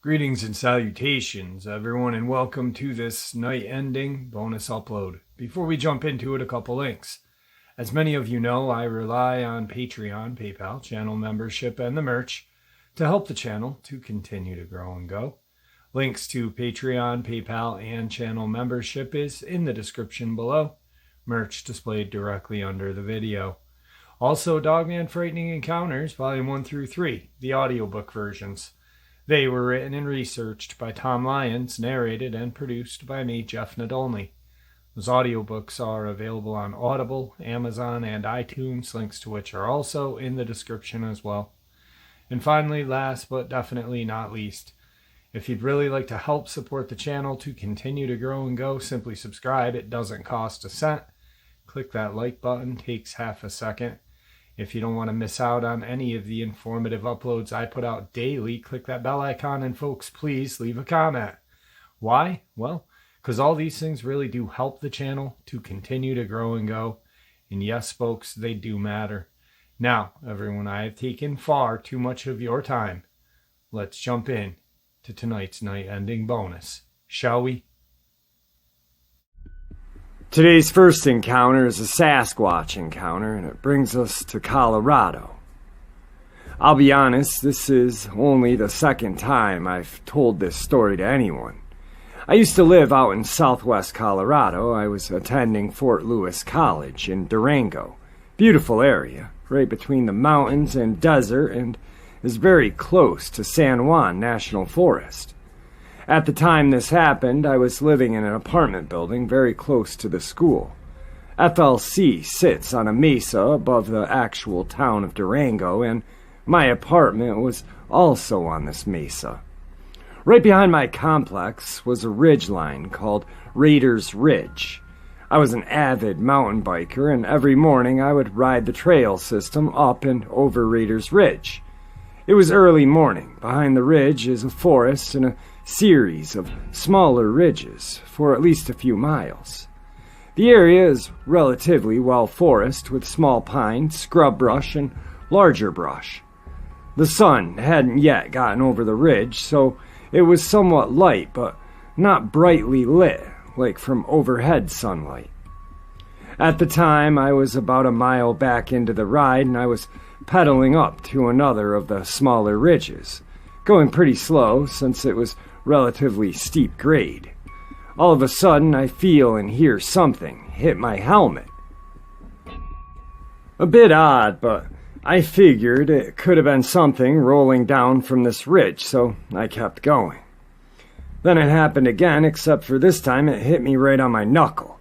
Greetings and salutations, everyone, and welcome to this night-ending bonus upload. Before we jump into it, a couple links. As many of you know, I rely on Patreon, PayPal, channel membership, and the merch to help the channel to continue to grow and go. Links to Patreon, PayPal, and channel membership is in the description below. Merch displayed directly under the video. Also, Dogman Frightening Encounters, Volume 1 through 3, the audiobook versions. They were written and researched by Tom Lyons, narrated and produced by me, Jeff Nadolny. Those audiobooks are available on Audible, Amazon, and iTunes, links to which are also in the description as well. And finally, last but definitely not least, if you'd really like to help support the channel to continue to grow and go, simply subscribe. It doesn't cost a cent. Click that like button, takes half a second. If you don't want to miss out on any of the informative uploads I put out daily, click that bell icon, and folks, please leave a comment. Why? Well, because all these things really do help the channel to continue to grow and go. And yes, folks, they do matter. Now, everyone, I have taken far too much of your time. Let's jump in to tonight's night-ending bonus, shall we? Today's first encounter is a Sasquatch encounter, and it brings us to Colorado. I'll be honest, this is only the second time I've told this story to anyone. I used to live out in southwest Colorado. I was attending Fort Lewis College in Durango. Beautiful area, right between the mountains and desert, and is very close to San Juan National Forest. At the time this happened, I was living in an apartment building very close to the school. FLC sits on a mesa above the actual town of Durango, and my apartment was also on this mesa. Right behind my complex was a ridgeline called Raiders Ridge. I was an avid mountain biker, and every morning I would ride the trail system up and over Raiders Ridge. It was early morning. Behind the ridge is a forest and a series of smaller ridges for at least a few miles. The area is relatively well forested with small pine, scrub brush, and larger brush. The sun hadn't yet gotten over the ridge, so it was somewhat light but not brightly lit like from overhead sunlight. At the time, I was about a mile back into the ride, and I was pedaling up to another of the smaller ridges, going pretty slow since it was relatively steep grade. All of a sudden, I feel and hear something hit my helmet. A bit odd, but I figured it could have been something rolling down from this ridge, so I kept going. Then it happened again, except for this time it hit me right on my knuckle.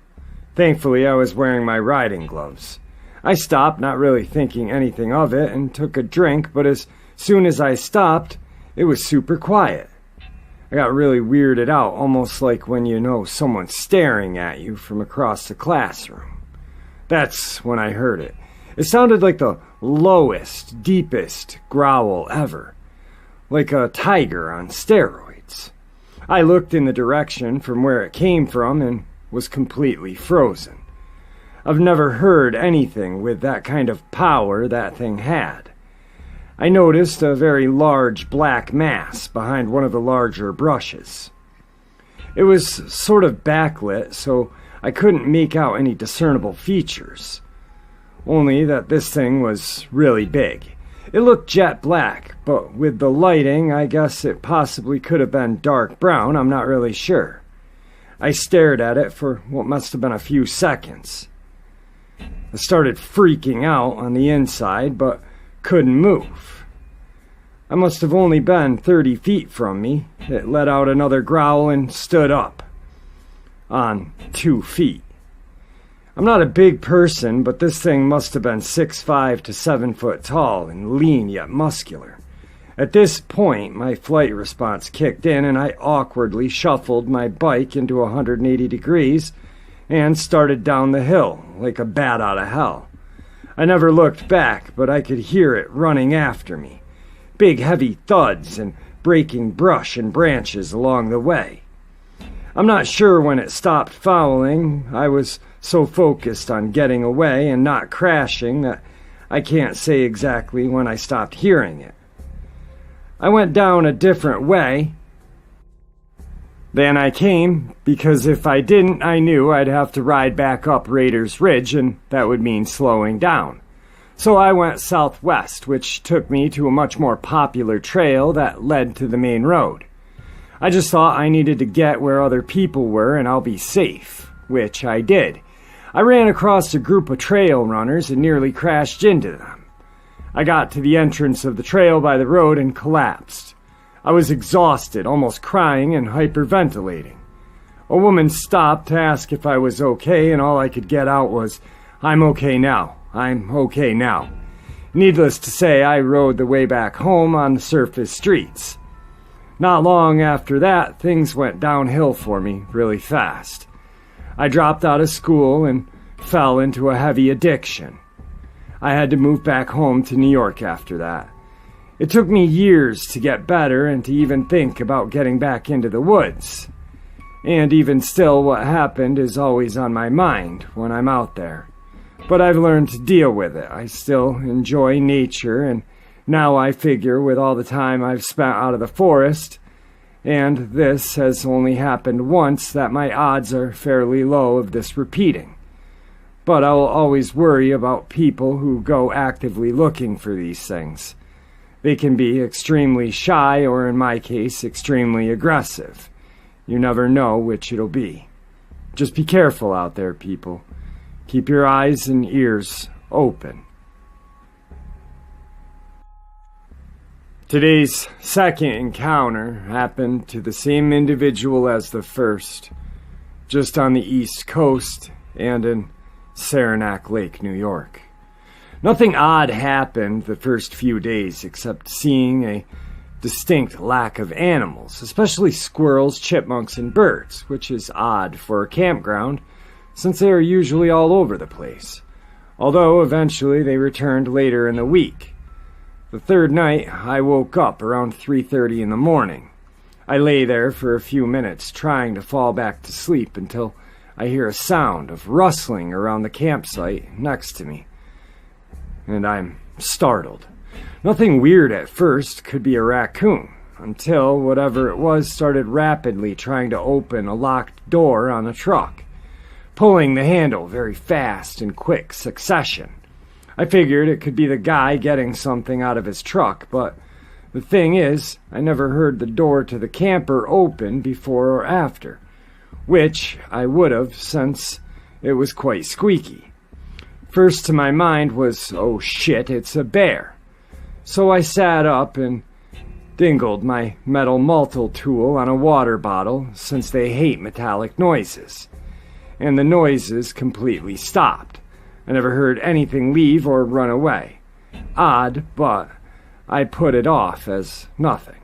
Thankfully, I was wearing my riding gloves. I stopped, not really thinking anything of it, and took a drink, but as soon as I stopped, it was super quiet. I got really weirded out, almost like when you know someone's staring at you from across the classroom. That's when I heard it. It sounded like the lowest, deepest growl ever, like a tiger on steroids. I looked in the direction from where it came from and was completely frozen. I've never heard anything with that kind of power that thing had. I noticed a very large black mass behind one of the larger brushes. It was sort of backlit, so I couldn't make out any discernible features. Only that this thing was really big. It looked jet black, but with the lighting, I guess it possibly could have been dark brown. I'm not really sure. I stared at it for what must have been a few seconds. I started freaking out on the inside, but couldn't move. I must have only been 30 feet from me. It let out another growl and stood up on 2 feet. I'm not a big person, but this thing must have been 6'5" to 7 foot tall and lean yet muscular. At this point, my flight response kicked in, and I awkwardly shuffled my bike into 180 degrees and started down the hill like a bat out of hell. I never looked back, but I could hear it running after me. Big heavy thuds and breaking brush and branches along the way. I'm not sure when it stopped following. I was so focused on getting away and not crashing that I can't say exactly when I stopped hearing it. I went down a different way than I came, because if I didn't, I knew I'd have to ride back up Raiders Ridge, and that would mean slowing down. So I went southwest, which took me to a much more popular trail that led to the main road. I just thought I needed to get where other people were and I'll be safe, which I did. I ran across a group of trail runners and nearly crashed into them. I got to the entrance of the trail by the road and collapsed. I was exhausted, almost crying and hyperventilating. A woman stopped to ask if I was okay, and all I could get out was, "I'm okay now. I'm okay now." Needless to say, I rode the way back home on the surface streets. Not long after that, things went downhill for me really fast. I dropped out of school and fell into a heavy addiction. I had to move back home to New York after that. It took me years to get better and to even think about getting back into the woods. And even still, what happened is always on my mind when I'm out there. But I've learned to deal with it. I still enjoy nature, and now I figure with all the time I've spent out of the forest, and this has only happened once, that my odds are fairly low of this repeating. But I'll always worry about people who go actively looking for these things. They can be extremely shy, or in my case, extremely aggressive. You never know which it'll be. Just be careful out there, people. Keep your eyes and ears open. Today's second encounter happened to the same individual as the first, just on the East Coast and in Saranac Lake, New York. Nothing odd happened the first few days except seeing a distinct lack of animals, especially squirrels, chipmunks, and birds, which is odd for a campground since they are usually all over the place, although eventually they returned later in the week. The third night, I woke up around 3:30 in the morning. I lay there for a few minutes trying to fall back to sleep until I hear a sound of rustling around the campsite next to me, and I'm startled. Nothing weird at first, could be a raccoon, until whatever it was started rapidly trying to open a locked door on a truck, pulling the handle very fast in quick succession. I figured it could be the guy getting something out of his truck, but the thing is, I never heard the door to the camper open before or after, which I would have since it was quite squeaky. First to my mind was, oh shit, it's a bear. So I sat up and dingled my metal multi-tool on a water bottle, since they hate metallic noises. And the noises completely stopped. I never heard anything leave or run away. Odd, but I put it off as nothing.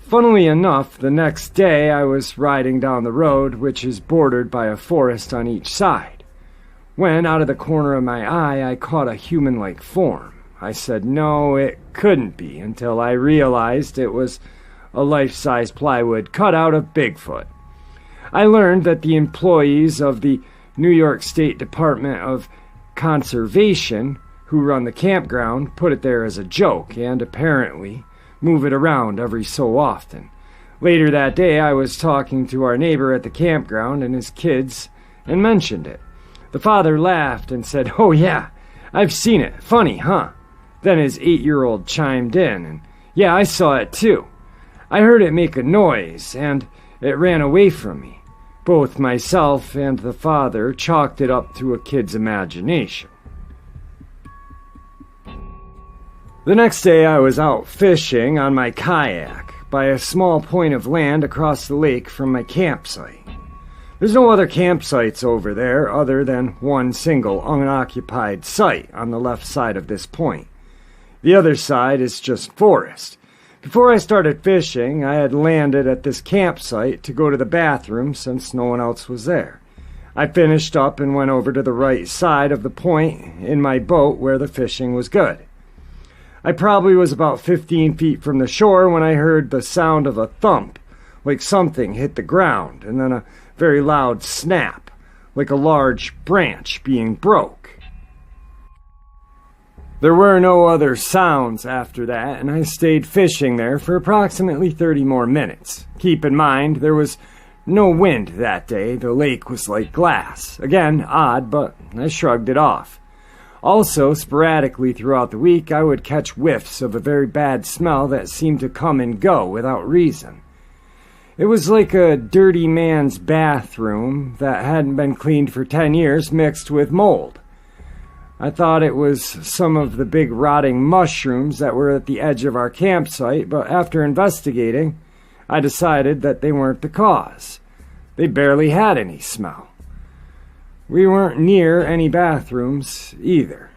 Funnily enough, the next day I was riding down the road, which is bordered by a forest on each side, when out of the corner of my eye I caught a human-like form. I said no, it couldn't be, until I realized it was a life-size plywood cutout of Bigfoot. I learned that the employees of the New York State Department of Conservation, who run the campground, put it there as a joke and apparently move it around every so often. Later that day, I was talking to our neighbor at the campground and his kids and mentioned it. The father laughed and said, "Oh yeah, I've seen it. Funny, huh?" Then his 8-year-old chimed in, and yeah, I saw it too. I heard it make a noise, and it ran away from me. Both myself and the father chalked it up to a kid's imagination. The next day I was out fishing on my kayak by a small point of land across the lake from my campsite. There's no other campsites over there other than one single unoccupied site on the left side of this point. The other side is just forest. Before I started fishing, I had landed at this campsite to go to the bathroom since no one else was there. I finished up and went over to the right side of the point in my boat where the fishing was good. I probably was about 15 feet from the shore when I heard the sound of a thump, like something hit the ground, and then a very loud snap, like a large branch being broke. There were no other sounds after that, and I stayed fishing there for approximately 30 more minutes. Keep in mind, there was no wind that day. The lake was like glass. Again, odd, but I shrugged it off. Also, sporadically throughout the week, I would catch whiffs of a very bad smell that seemed to come and go without reason. It was like a dirty man's bathroom that hadn't been cleaned for 10 years mixed with mold. I thought it was some of the big rotting mushrooms that were at the edge of our campsite, but after investigating, I decided that they weren't the cause. They barely had any smell. We weren't near any bathrooms either.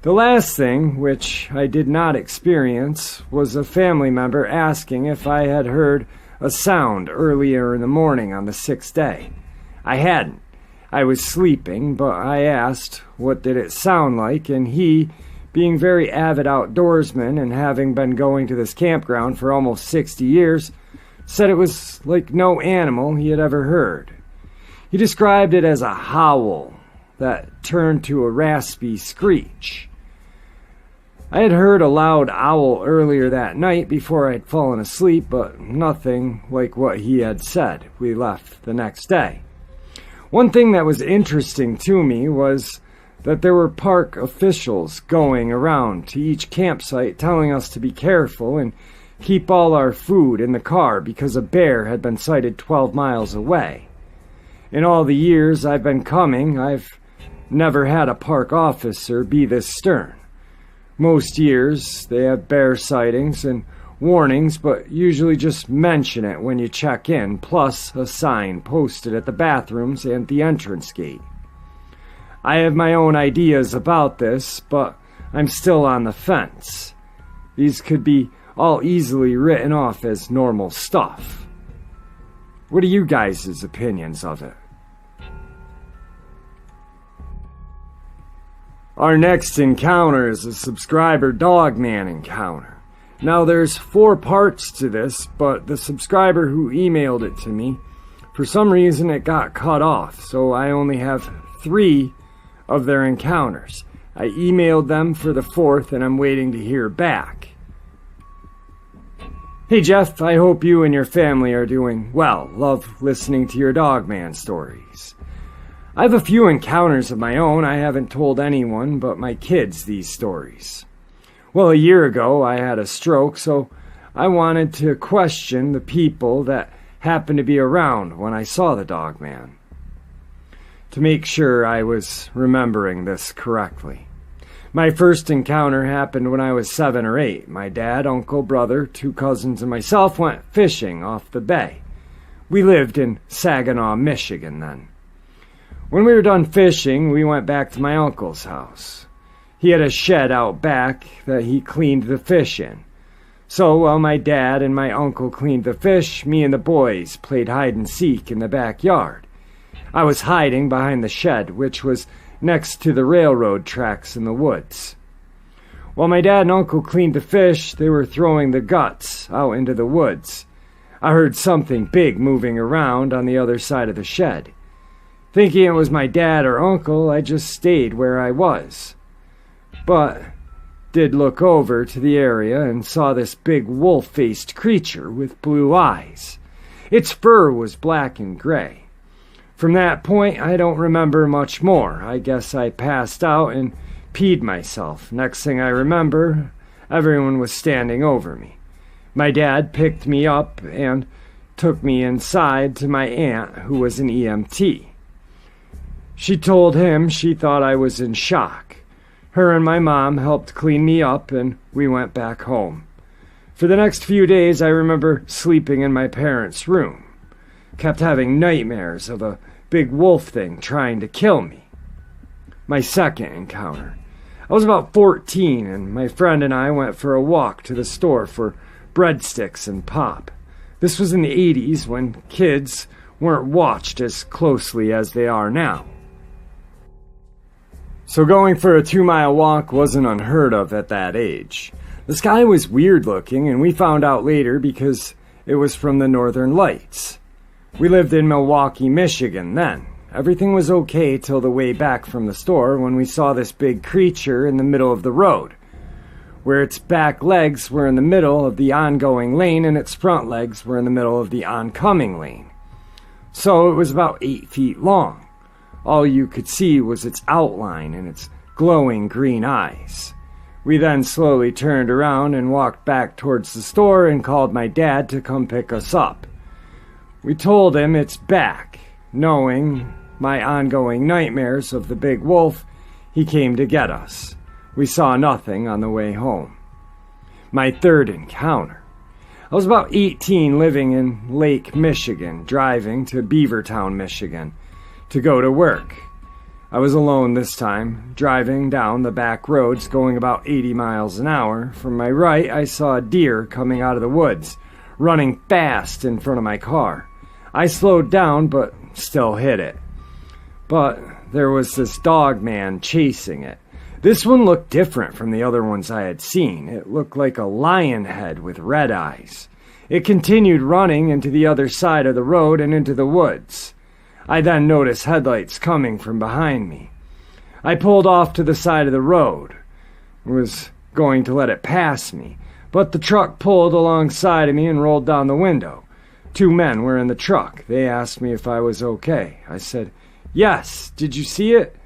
The last thing, which I did not experience, was a family member asking if I had heard a sound earlier in the morning on the 6th day. I hadn't. I was sleeping, but I asked what did it sound like, and he, being very avid outdoorsman and having been going to this campground for almost 60 years, said it was like no animal he had ever heard. He described it as a howl that turned to a raspy screech. I had heard a loud owl earlier that night before I had fallen asleep, but nothing like what he had said. We left the next day. One thing that was interesting to me was that there were park officials going around to each campsite telling us to be careful and keep all our food in the car because a bear had been sighted 12 miles away. In all the years I've been coming, I've never had a park officer be this stern. Most years they have bear sightings and warnings, but usually just mention it when you check in, plus a sign posted at the bathrooms and the entrance gate. I have my own ideas about this, but I'm still on the fence. These could be all easily written off as normal stuff. What are you guys' opinions of it? Our next encounter is a subscriber Dogman encounter. Now there's 4 parts to this, but the subscriber who emailed it to me, for some reason it got cut off, so I only have 3 of their encounters. I emailed them for the 4th and I'm waiting to hear back. Hey Jeff, I hope you and your family are doing well. Love listening to your Dogman stories. I have a few encounters of my own. I haven't told anyone but my kids these stories. Well, a year ago I had a stroke, so I wanted to question the people that happened to be around when I saw the Dogman, to make sure I was remembering this correctly. My first encounter happened when I was 7 or 8. My dad, uncle, brother, 2 cousins, and myself went fishing off the bay. We lived in Saginaw, Michigan then. When we were done fishing, we went back to my uncle's house. He had a shed out back that he cleaned the fish in. So while my dad and my uncle cleaned the fish, me and the boys played hide and seek in the backyard. I was hiding behind the shed, which was next to the railroad tracks in the woods. While my dad and uncle cleaned the fish, they were throwing the guts out into the woods. I heard something big moving around on the other side of the shed. Thinking it was my dad or uncle, I just stayed where I was. But did look over to the area and saw this big wolf-faced creature with blue eyes. Its fur was black and gray. From that point, I don't remember much more. I guess I passed out and peed myself. Next thing I remember, everyone was standing over me. My dad picked me up and took me inside to my aunt, who was an EMT. She told him she thought I was in shock. Her and my mom helped clean me up, and we went back home. For the next few days, I remember sleeping in my parents' room. Kept having nightmares of a big wolf thing trying to kill me. My second encounter. I was about 14, and my friend and I went for a walk to the store for breadsticks and pop. This was in the 80s when kids weren't watched as closely as they are now. So going for a 2-mile walk wasn't unheard of at that age. The sky was weird looking, and we found out later because it was from the Northern Lights. We lived in Milwaukee, Michigan then. Everything was okay till the way back from the store when we saw this big creature in the middle of the road, where its back legs were in the middle of the ongoing lane and its front legs were in the middle of the oncoming lane. So it was about 8 feet long. All you could see was its outline and its glowing green eyes. We then slowly turned around and walked back towards the store and called my dad to come pick us up. We told him it's back. Knowing my ongoing nightmares of the big wolf, he came to get us. We saw nothing on the way home. My third encounter. I was about 18, living in Lake Michigan, driving to Beavertown, Michigan, to go to work. I was alone this time, driving down the back roads going about 80 miles an hour. From my right, I saw a deer coming out of the woods, running fast in front of my car. I slowed down, but still hit it. But there was this Dogman chasing it. This one looked different from the other ones I had seen. It looked like a lion head with red eyes. It continued running into the other side of the road and into the woods. I then noticed headlights coming from behind me. I pulled off to the side of the road. I was going to let it pass me, but the truck pulled alongside of me and rolled down the window. 2 men were in the truck. They asked me if I was okay. I said, "Yes, did you see it?"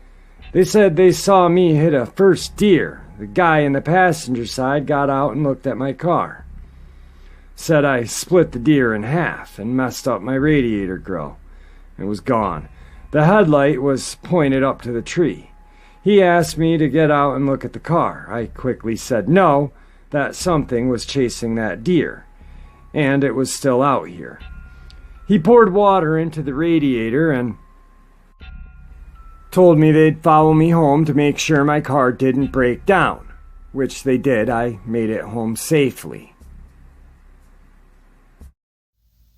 They said they saw me hit a first deer. The guy in the passenger side got out and looked at my car. Said I split the deer in half and messed up my radiator grill. It was gone. The headlight was pointed up to the tree. He asked me to get out and look at the car. I quickly said no, that something was chasing that deer, and it was still out here. He poured water into the radiator and told me they'd follow me home to make sure my car didn't break down, which they did. I made it home safely.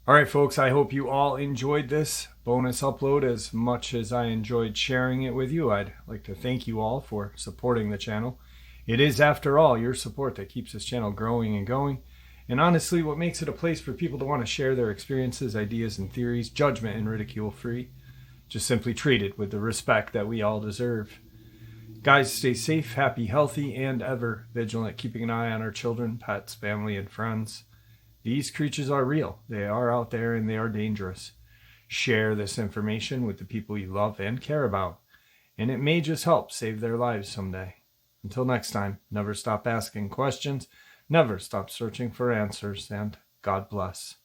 All right, folks, I hope you all enjoyed this bonus upload as much as I enjoyed sharing it with you. I'd like to thank you all for supporting the channel. It is, after all, your support that keeps this channel growing and going. And honestly, what makes it a place for people to want to share their experiences, ideas, and theories, judgment and ridicule free. Just simply treated with the respect that we all deserve. Guys, stay safe, happy, healthy, and ever vigilant, keeping an eye on our children, pets, family, and friends. These creatures are real. They are out there and they are dangerous. Share this information with the people you love and care about, and it may just help save their lives someday. Until next time, never stop asking questions, never stop searching for answers, and God bless.